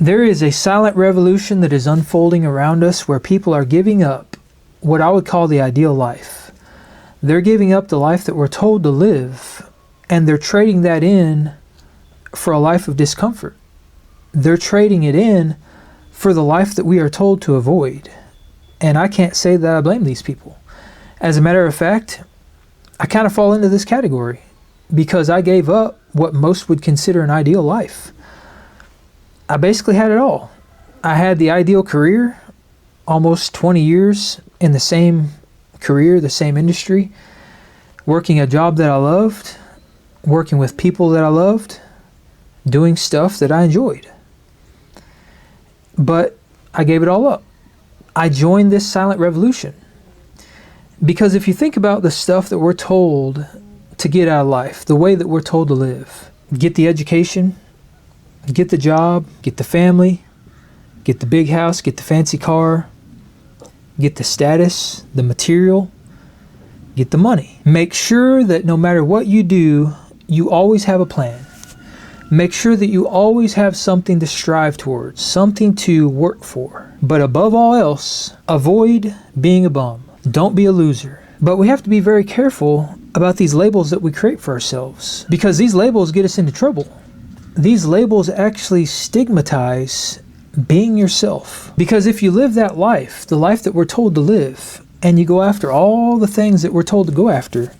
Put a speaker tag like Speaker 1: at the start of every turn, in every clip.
Speaker 1: There is a silent revolution that is unfolding around us where people are giving up what I would call the ideal life. They're giving up the life that we're told to live, and they're trading that in for a life of discomfort. They're trading it in for the life that we are told to avoid. And I can't say that I blame these people. As a matter of fact, I kind of fall into this category because I gave up what most would consider an ideal life. I basically had it all. I had the ideal career, almost 20 years in the same career, the same industry, working a job that I loved, working with people that I loved, doing stuff that I enjoyed. But I gave it all up. I joined this silent revolution. Because if you think about the stuff that we're told to get out of life, the way that we're told to live, get the education, get the job, get the family, get the big house, get the fancy car, get the status, the material, get the money. Make sure that no matter what you do, you always have a plan. Make sure that you always have something to strive towards, something to work for. But above all else, avoid being a bum. Don't be a loser. But we have to be very careful about these labels that we create for ourselves, because these labels get us into trouble. These labels actually stigmatize being yourself. Because if you live that life, the life that we're told to live, and you go after all the things that we're told to go after,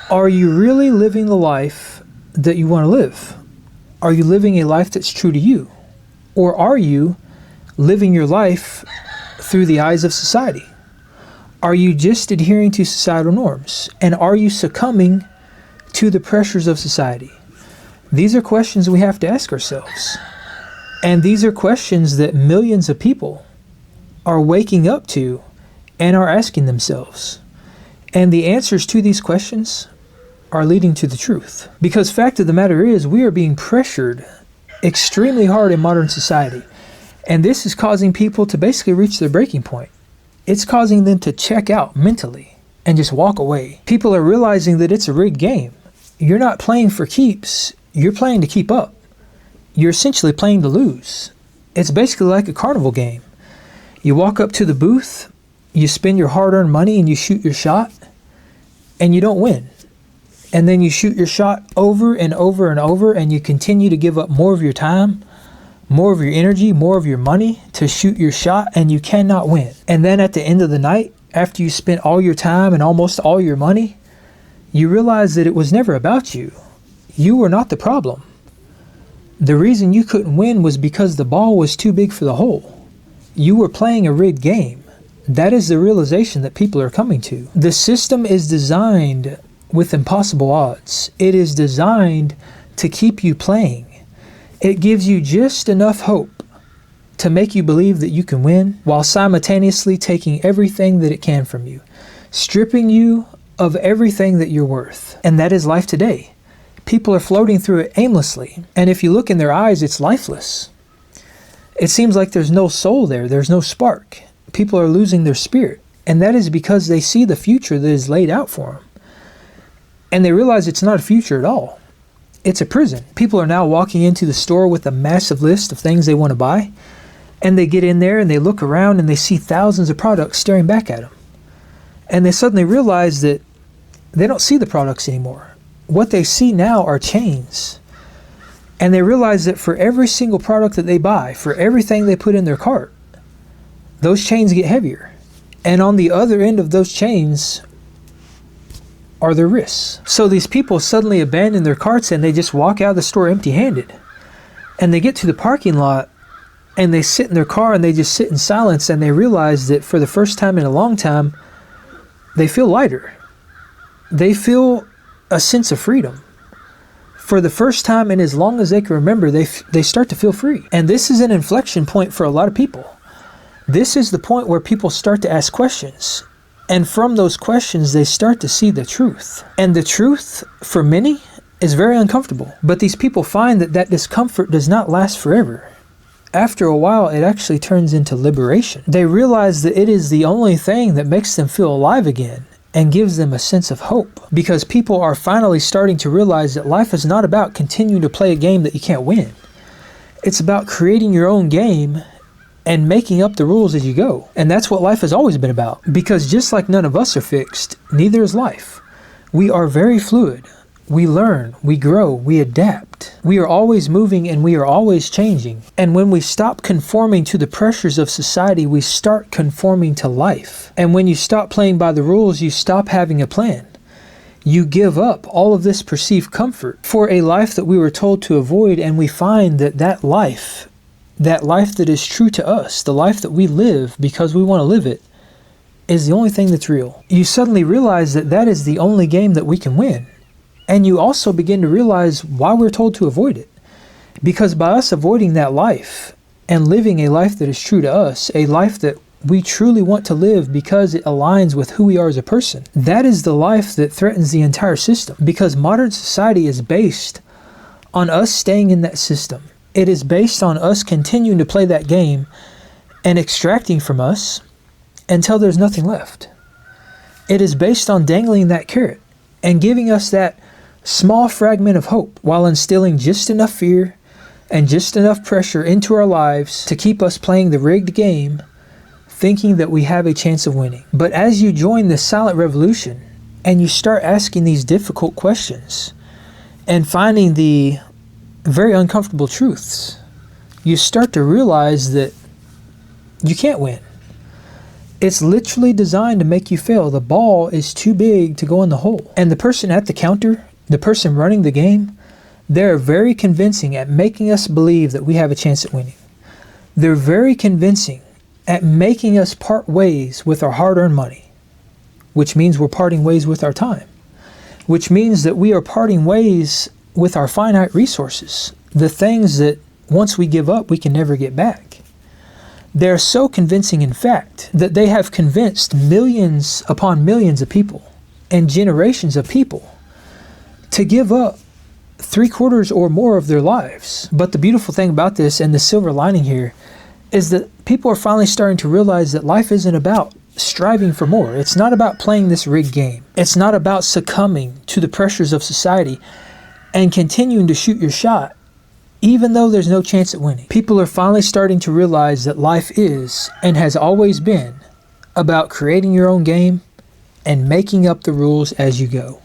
Speaker 1: are you really living the life that you want to live? Are you living a life that's true to you? Or are you living your life through the eyes of society? Are you just adhering to societal norms? And are you succumbing to the pressures of society? These are questions we have to ask ourselves. And these are questions that millions of people are waking up to and are asking themselves. And the answers to these questions are leading to the truth. Because fact of the matter is, we are being pressured extremely hard in modern society. And this is causing people to basically reach their breaking point. It's causing them to check out mentally and just walk away. People are realizing that it's a rigged game. You're not playing for keeps. You're playing to keep up. You're essentially playing to lose. It's basically like a carnival game. You walk up to the booth, you spend your hard-earned money and you shoot your shot, and you don't win. And then you shoot your shot over and over and over, and you continue to give up more of your time, more of your energy, more of your money to shoot your shot, and you cannot win. And then at the end of the night, after you spent all your time and almost all your money, you realize that it was never about you. You were not the problem. The reason you couldn't win was because the ball was too big for the hole. You were playing a rigged game. That is the realization that people are coming to. The system is designed with impossible odds. It is designed to keep you playing. It gives you just enough hope to make you believe that you can win, while simultaneously taking everything that it can from you, stripping you of everything that you're worth. And that is life today. People are floating through it aimlessly. And if you look in their eyes, it's lifeless. It seems like there's no soul there. There's no spark. People are losing their spirit. And that is because they see the future that is laid out for them. And they realize it's not a future at all. It's a prison. People are now walking into the store with a massive list of things they want to buy. And they get in there and they look around and they see thousands of products staring back at them. And they suddenly realize that they don't see the products anymore. What they see now are chains. And they realize that for every single product that they buy, for everything they put in their cart, those chains get heavier. And on the other end of those chains are their wrists. So these people suddenly abandon their carts and they just walk out of the store empty-handed. And they get to the parking lot and they sit in their car and they just sit in silence, and they realize that for the first time in a long time, they feel lighter. They feel a sense of freedom. For the first time in as long as they can remember, they start to feel free. And this is an inflection point for a lot of people. This is the point where people start to ask questions. And from those questions, they start to see the truth. And the truth, for many, is very uncomfortable. But these people find that that discomfort does not last forever. After a while, it actually turns into liberation. They realize that it is the only thing that makes them feel alive again and gives them a sense of hope. Because people are finally starting to realize that life is not about continuing to play a game that you can't win. It's about creating your own game and making up the rules as you go. And that's what life has always been about. Because just like none of us are fixed, neither is life. We are very fluid. We learn, we grow, we adapt. We are always moving and we are always changing. And when we stop conforming to the pressures of society, we start conforming to life. And when you stop playing by the rules, you stop having a plan. You give up all of this perceived comfort for a life that we were told to avoid, and we find that that life that is true to us, the life that we live because we want to live it, is the only thing that's real. You suddenly realize that that is the only game that we can win. And you also begin to realize why we're told to avoid it. Because by us avoiding that life and living a life that is true to us, a life that we truly want to live because it aligns with who we are as a person, that is the life that threatens the entire system. Because modern society is based on us staying in that system. It is based on us continuing to play that game and extracting from us until there's nothing left. It is based on dangling that carrot and giving us that small fragment of hope while instilling just enough fear and just enough pressure into our lives to keep us playing the rigged game, thinking that we have a chance of winning. But as you join this silent revolution and you start asking these difficult questions and finding the very uncomfortable truths, you start to realize that you can't win. It's literally designed to make you fail. The ball is too big to go in the hole. And the person at the counter, the person running the game, they're very convincing at making us believe that we have a chance at winning. They're very convincing at making us part ways with our hard-earned money, which means we're parting ways with our time, which means that we are parting ways with our finite resources, the things that once we give up, we can never get back. They're so convincing, in fact, that they have convinced millions upon millions of people and generations of people to give up 3/4 or more of their lives. But the beautiful thing about this, and the silver lining here, is that people are finally starting to realize that life isn't about striving for more. It's not about playing this rigged game. It's not about succumbing to the pressures of society and continuing to shoot your shot even though there's no chance at winning. People are finally starting to realize that life is, and has always been, about creating your own game and making up the rules as you go.